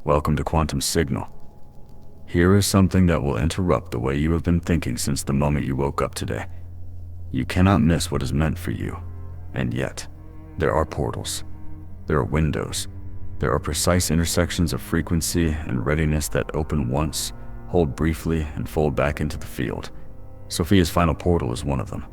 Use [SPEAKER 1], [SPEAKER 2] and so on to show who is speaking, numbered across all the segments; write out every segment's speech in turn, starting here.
[SPEAKER 1] Welcome to Quantum Signal. Here is something that will interrupt the way you have been thinking since the moment you woke up today. You cannot miss what is meant for you, and yet, there are portals. There are windows. There are precise intersections of frequency and readiness that open once, hold briefly, and fold back into the field. Sophia's final portal is one of them.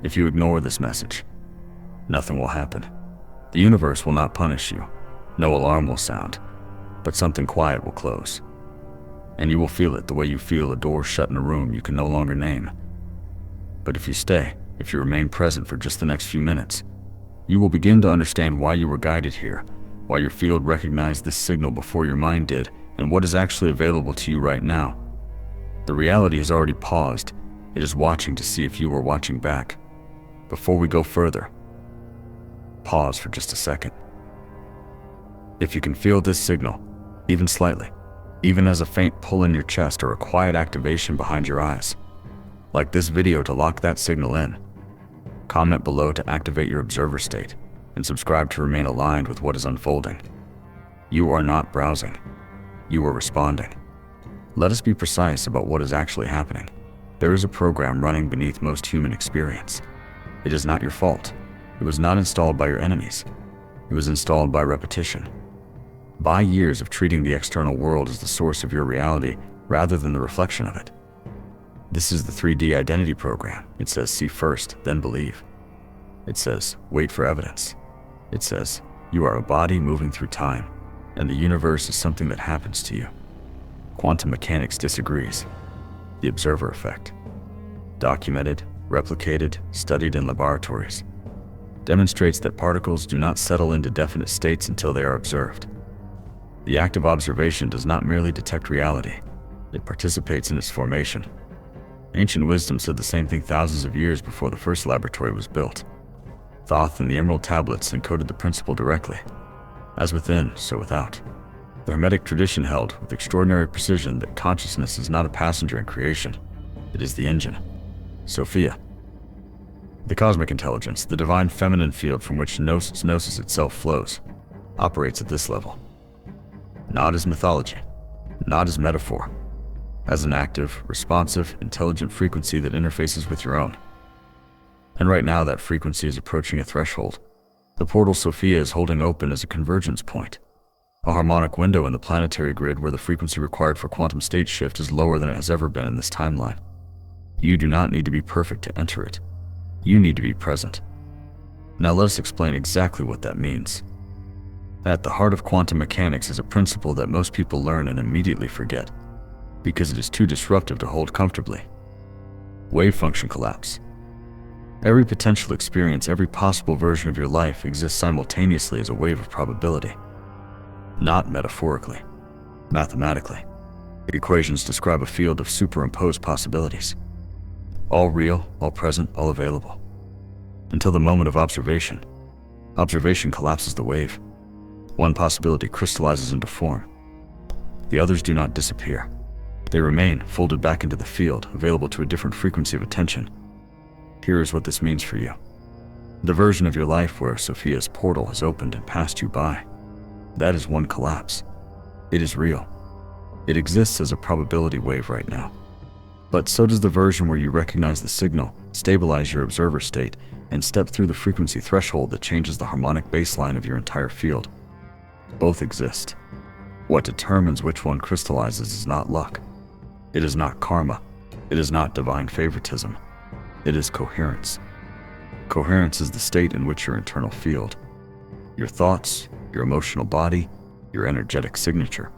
[SPEAKER 1] If you ignore this message, nothing will happen. The universe will not punish you. No alarm will sound, but something quiet will close. And you will feel it the way you feel a door shut in a room you can no longer name. But if you stay, if you remain present for just the next few minutes, you will begin to understand why you were guided here, why your field recognized this signal before your mind did, and what is actually available to you right now. The reality has already paused. It is watching to see if you are watching back. Before we go further, pause for just a second. If you can feel this signal, even slightly, even as a faint pull in your chest or a quiet activation behind your eyes, like this video to lock that signal in, comment below to activate your observer state, and subscribe to remain aligned with what is unfolding. You are not browsing. You are responding. Let us be precise about what is actually happening. There is a program running beneath most human experience. It is not your fault. It was not installed by your enemies. It was installed by repetition. By years of treating the external world as the source of your reality rather than the reflection of it. This is the 3D identity program. It says see first, then believe. It says wait for evidence. It says you are a body moving through time, and the universe is something that happens to you. Quantum mechanics disagrees. The observer effect, documented, replicated, studied in laboratories, demonstrates that particles do not settle into definite states until they are observed. The act of observation does not merely detect reality, it participates in its formation. Ancient wisdom said the same thing thousands of years before the first laboratory was built. Thoth and the Emerald Tablets encoded the principle directly. As within, so without. The Hermetic tradition held with extraordinary precision that consciousness is not a passenger in creation, it is the engine. Sophia. The cosmic intelligence, the divine feminine field from which gnosis itself flows, operates at this level. Not as mythology, not as metaphor, as an active, responsive, intelligent frequency that interfaces with your own. And right now that frequency is approaching a threshold. The portal Sophia is holding open as a convergence point, a harmonic window in the planetary grid where the frequency required for quantum state shift is lower than it has ever been in this timeline. You do not need to be perfect to enter it. You need to be present. Now let us explain exactly what that means. At the heart of quantum mechanics is a principle that most people learn and immediately forget, because it is too disruptive to hold comfortably. Wave function collapse. Every potential experience, every possible version of your life exists simultaneously as a wave of probability. Not metaphorically, mathematically. Equations describe a field of superimposed possibilities. All real, all present, all available. Until the moment of observation. Observation collapses the wave. One possibility crystallizes into form. The others do not disappear. They remain folded back into the field, available to a different frequency of attention. Here is what this means for you. The version of your life where Sophia's portal has opened and passed you by. That is one collapse. It is real. It exists as a probability wave right now. But so does the version where you recognize the signal, stabilize your observer state, and step through the frequency threshold that changes the harmonic baseline of your entire field. Both exist. What determines which one crystallizes is not luck. It is not karma. It is not divine favoritism. It is coherence. Coherence is the state in which your internal field, your thoughts, your emotional body, your energetic signature,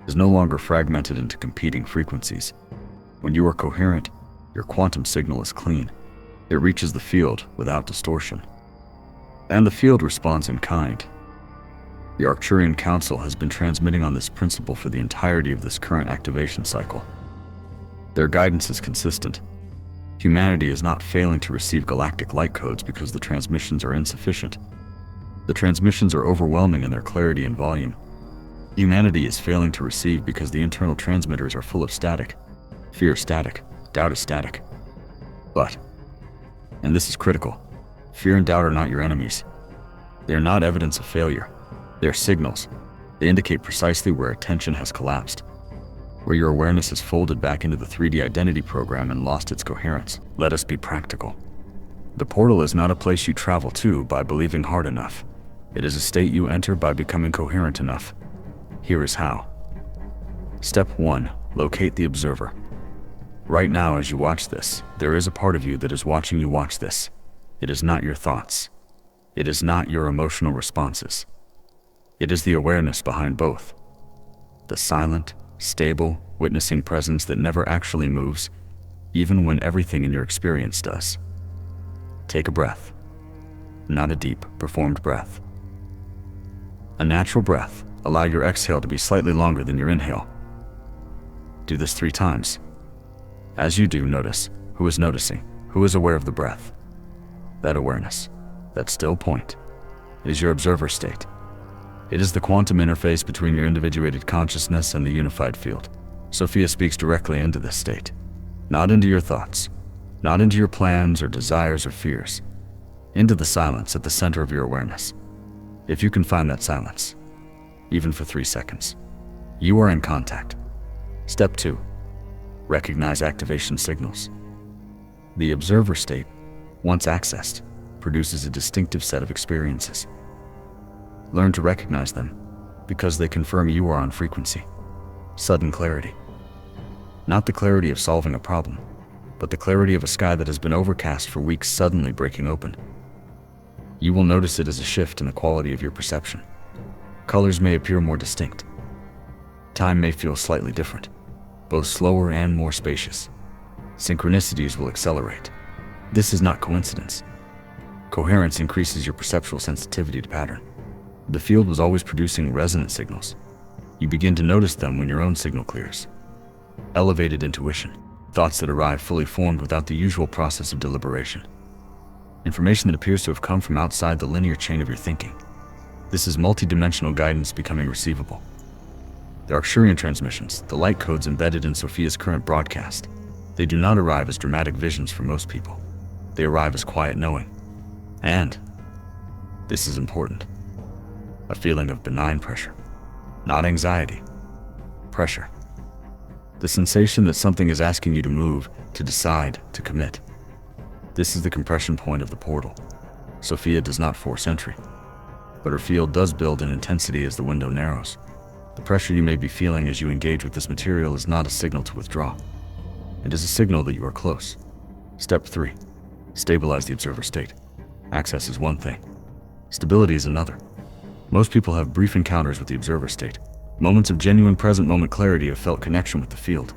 [SPEAKER 1] is no longer fragmented into competing frequencies. When you are coherent, your quantum signal is clean. It reaches the field without distortion. And the field responds in kind. The Arcturian Council has been transmitting on this principle for the entirety of this current activation cycle. Their guidance is consistent. Humanity is not failing to receive galactic light codes because the transmissions are insufficient. The transmissions are overwhelming in their clarity and volume. Humanity is failing to receive because the internal transmitters are full of static. Fear is static, doubt is static. But, and this is critical, fear and doubt are not your enemies. They are not evidence of failure. They are signals. They indicate precisely where attention has collapsed, where your awareness has folded back into the 3D identity program and lost its coherence. Let us be practical. The portal is not a place you travel to by believing hard enough. It is a state you enter by becoming coherent enough. Here is how. Step 1. Locate the observer. Right now, as you watch this, there is a part of you that is watching you watch this. It is not your thoughts. It is not your emotional responses. It is the awareness behind both. The silent, stable, witnessing presence that never actually moves, even when everything in your experience does. Take a breath. Not a deep, performed breath. A natural breath. Allow your exhale to be slightly longer than your inhale. Do this 3 times. As you do, notice who is noticing, who is aware of the breath. That awareness, that still point, is your observer state. It is the quantum interface between your individuated consciousness and the unified field. Sophia speaks directly into this state, not into your thoughts, not into your plans or desires or fears, into the silence at the center of your awareness. If you can find that silence, even for 3 seconds, you are in contact. Step 2. Recognize activation signals. The observer state, once accessed, produces a distinctive set of experiences. Learn to recognize them, because they confirm you are on frequency. Sudden clarity. Not the clarity of solving a problem, but the clarity of a sky that has been overcast for weeks suddenly breaking open. You will notice it as a shift in the quality of your perception. Colors may appear more distinct. Time may feel slightly different, both slower and more spacious. Synchronicities will accelerate. This is not coincidence. Coherence increases your perceptual sensitivity to pattern. The field was always producing resonant signals. You begin to notice them when your own signal clears. Elevated intuition, thoughts that arrive fully formed without the usual process of deliberation. Information that appears to have come from outside the linear chain of your thinking. This is multidimensional guidance becoming receivable. The Arcturian transmissions, the light codes embedded in Sophia's current broadcast, they do not arrive as dramatic visions for most people. They arrive as quiet knowing. And, this is important, a feeling of benign pressure, not anxiety, pressure. The sensation that something is asking you to move, to decide, to commit. This is the compression point of the portal. Sophia does not force entry, but her field does build in intensity as the window narrows. The pressure you may be feeling as you engage with this material is not a signal to withdraw. It is a signal that you are close. Step 3. Stabilize the observer state. Access is one thing. Stability is another. Most people have brief encounters with the observer state, moments of genuine present moment clarity of felt connection with the field,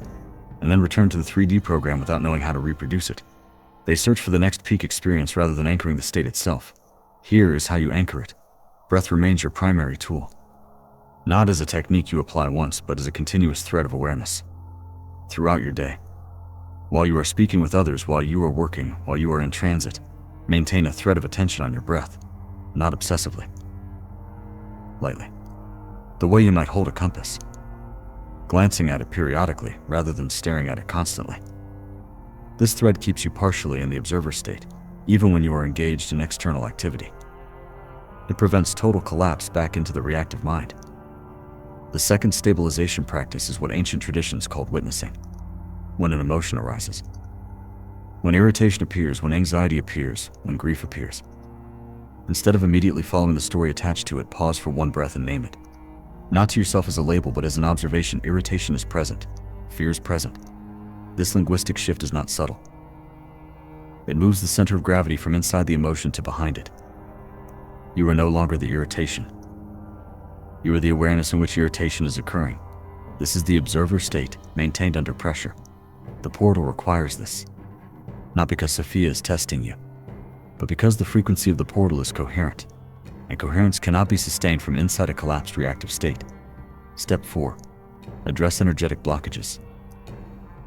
[SPEAKER 1] and then return to the 3D program without knowing how to reproduce it. They search for the next peak experience rather than anchoring the state itself. Here is how you anchor it. Breath remains your primary tool. Not as a technique you apply once, but as a continuous thread of awareness. Throughout your day. While you are speaking with others, while you are working, while you are in transit, maintain a thread of attention on your breath, not obsessively. Lightly. The way you might hold a compass. Glancing at it periodically, rather than staring at it constantly. This thread keeps you partially in the observer state, even when you are engaged in external activity. It prevents total collapse back into the reactive mind. The second stabilization practice is what ancient traditions called witnessing. When an emotion arises. When irritation appears, when anxiety appears, when grief appears. Instead of immediately following the story attached to it, pause for one breath and name it. Not to yourself as a label, but as an observation. Irritation is present. Fear is present. This linguistic shift is not subtle. It moves the center of gravity from inside the emotion to behind it. You are no longer the irritation. You are the awareness in which irritation is occurring. This is the observer state, maintained under pressure. The portal requires this. Not because Sophia is testing you, but because the frequency of the portal is coherent, and coherence cannot be sustained from inside a collapsed reactive state. Step 4. Address energetic blockages.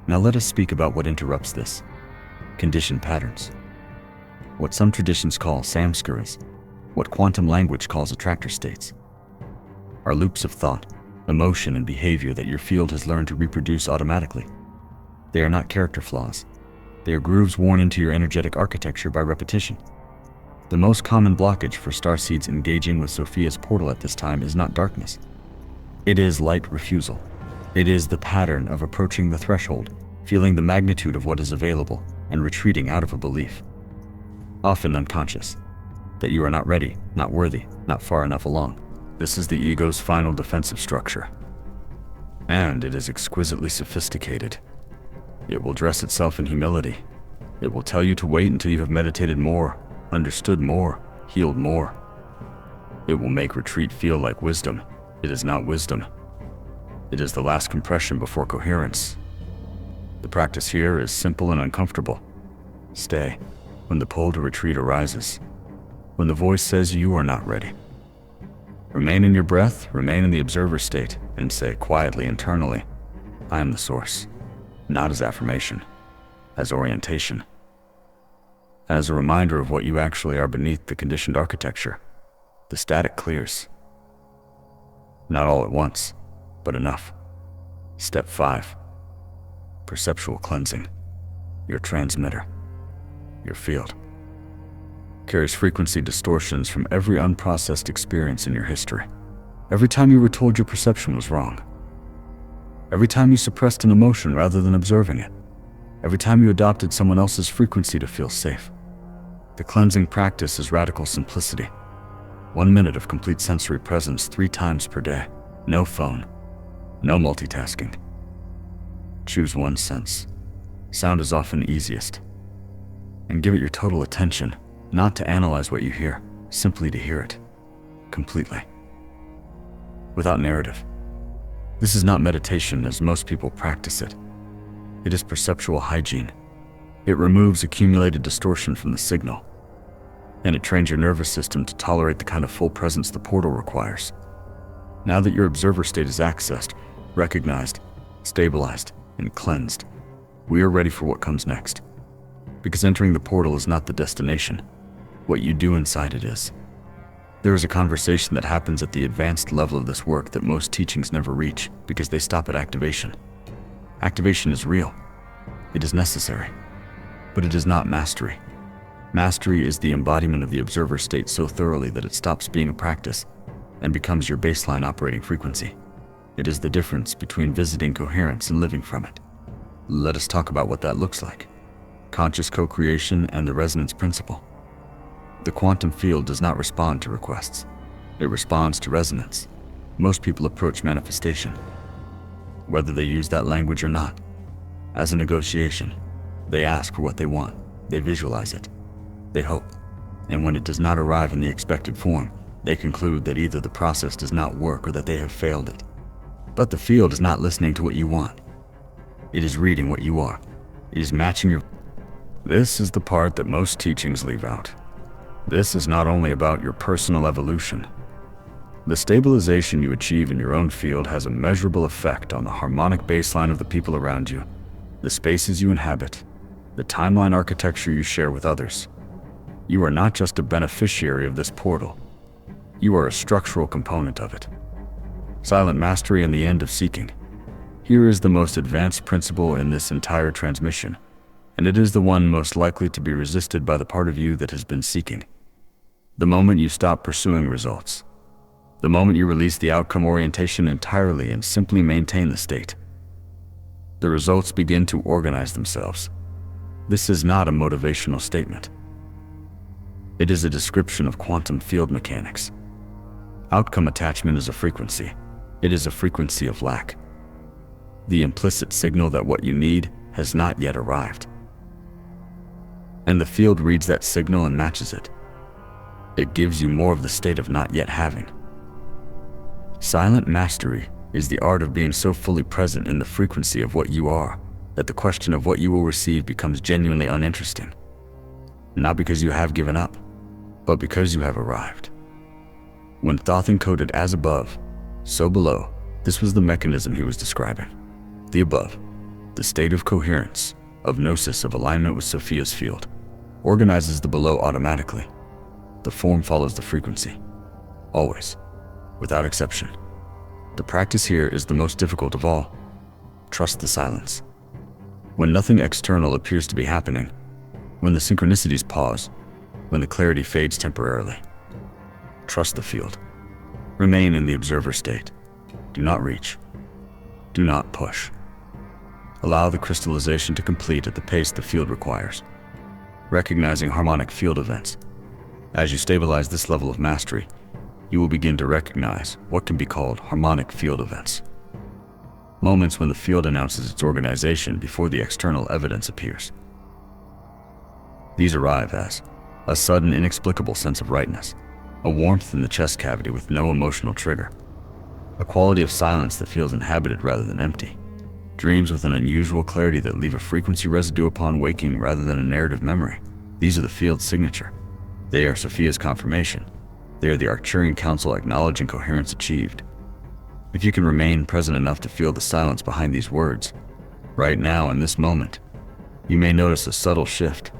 [SPEAKER 1] Now let us speak about what interrupts this. Conditioned patterns. What some traditions call samskaras, what quantum language calls attractor states, are loops of thought, emotion, and behavior that your field has learned to reproduce automatically. They are not character flaws. They are grooves worn into your energetic architecture by repetition. The most common blockage for starseeds engaging with Sophia's portal at this time is not darkness. It is light refusal. It is the pattern of approaching the threshold, feeling the magnitude of what is available, and retreating out of a belief, often unconscious, that you are not ready, not worthy, not far enough along. This is the ego's final defensive structure. And it is exquisitely sophisticated. It will dress itself in humility. It will tell you to wait until you have meditated more, understood more, healed more. It will make retreat feel like wisdom. It is not wisdom. It is the last compression before coherence. The practice here is simple and uncomfortable. Stay when the pull to retreat arises, when the voice says you are not ready. Remain in your breath, remain in the observer state, and say quietly internally, I am the source, not as affirmation, as orientation, as a reminder of what you actually are beneath the conditioned architecture. The static clears. Not all at once, but enough. Step 5. Perceptual cleansing. Your transmitter, your field, carries frequency distortions from every unprocessed experience in your history. Every time you were told your perception was wrong. Every time you suppressed an emotion rather than observing it. Every time you adopted someone else's frequency to feel safe. The cleansing practice is radical simplicity. 1 minute of complete sensory presence 3 times per day. No phone. No multitasking. Choose one sense. Sound is often easiest. And give it your total attention, not to analyze what you hear, simply to hear it. Completely. Without narrative. This is not meditation as most people practice it. It is perceptual hygiene. It removes accumulated distortion from the signal. And it trains your nervous system to tolerate the kind of full presence the portal requires. Now that your observer state is accessed, recognized, stabilized, and cleansed, we are ready for what comes next. Because entering the portal is not the destination. What you do inside it is. There is a conversation that happens at the advanced level of this work that most teachings never reach because they stop at activation. Activation is real. It is necessary. But it is not mastery. Mastery is the embodiment of the observer state so thoroughly that it stops being a practice and becomes your baseline operating frequency. It is the difference between visiting coherence and living from it. Let us talk about what that looks like. Conscious co-creation and the resonance principle. The quantum field does not respond to requests. It responds to resonance. Most people approach manifestation, whether they use that language or not, as a negotiation. They ask for what they want. They visualize it. They hope. And when it does not arrive in the expected form, they conclude that either the process does not work or that they have failed it. But the field is not listening to what you want. It is reading what you are. It is matching your... This is the part that most teachings leave out. This is not only about your personal evolution. The stabilization you achieve in your own field has a measurable effect on the harmonic baseline of the people around you, the spaces you inhabit, the timeline architecture you share with others. You are not just a beneficiary of this portal. You are a structural component of it. Silent mastery and the end of seeking. Here is the most advanced principle in this entire transmission, and it is the one most likely to be resisted by the part of you that has been seeking. The moment you stop pursuing results, the moment you release the outcome orientation entirely and simply maintain the state, the results begin to organize themselves. This is not a motivational statement. It is a description of quantum field mechanics. Outcome attachment is a frequency. It is a frequency of lack. The implicit signal that what you need has not yet arrived. And the field reads that signal and matches it. It gives you more of the state of not yet having. Silent mastery is the art of being so fully present in the frequency of what you are that the question of what you will receive becomes genuinely uninteresting. Not because you have given up, but because you have arrived. When Thoth encoded as above, so below, this was the mechanism he was describing. The above, the state of coherence, of gnosis, of alignment with Sophia's field, organizes the below automatically. The form follows the frequency, always, without exception. The practice here is the most difficult of all. Trust the silence. When nothing external appears to be happening, when the synchronicities pause, when the clarity fades temporarily, trust the field. Remain in the observer state. Do not reach. Do not push. Allow the crystallization to complete at the pace the field requires, recognizing harmonic field events. As you stabilize this level of mastery, you will begin to recognize what can be called harmonic field events. Moments when the field announces its organization before the external evidence appears. These arrive as a sudden inexplicable sense of rightness, a warmth in the chest cavity with no emotional trigger, a quality of silence that feels inhabited rather than empty, dreams with an unusual clarity that leave a frequency residue upon waking rather than a narrative memory. These are the field's signature. They are Sophia's confirmation. They are the Arcturian Council acknowledging coherence achieved. If you can remain present enough to feel the silence behind these words, right now in this moment, you may notice a subtle shift,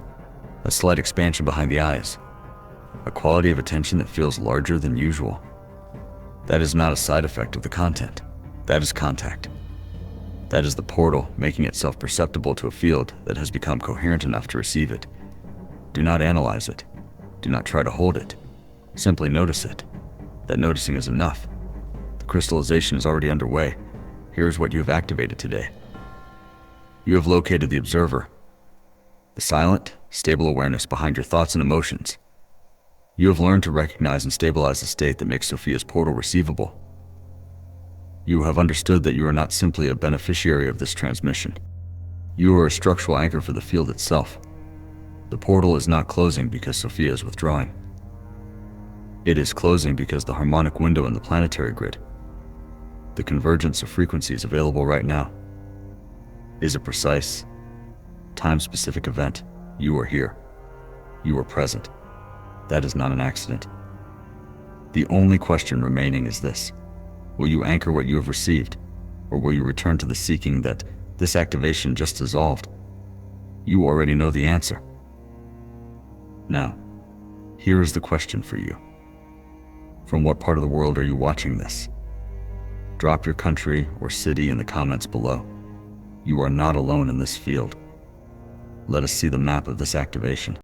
[SPEAKER 1] a slight expansion behind the eyes, a quality of attention that feels larger than usual. That is not a side effect of the content. That is contact. That is the portal making itself perceptible to a field that has become coherent enough to receive it. Do not analyze it. Do not try to hold it. Simply notice it. That noticing is enough. The crystallization is already underway. Here is what you have activated today. You have located the observer, the silent, stable awareness behind your thoughts and emotions. You have learned to recognize and stabilize the state that makes Sophia's portal receivable. You have understood that you are not simply a beneficiary of this transmission. You are a structural anchor for the field itself. The portal is not closing because Sophia is withdrawing. It is closing because the harmonic window in the planetary grid, the convergence of frequencies available right now, is a precise, time-specific event. You are here. You are present. That is not an accident. The only question remaining is this: will you anchor what you have received, or will you return to the seeking that this activation just dissolved? You already know the answer. Now, here is the question for you. From what part of the world are you watching this? Drop your country or city in the comments below. You are not alone in this field. Let us see the map of this activation.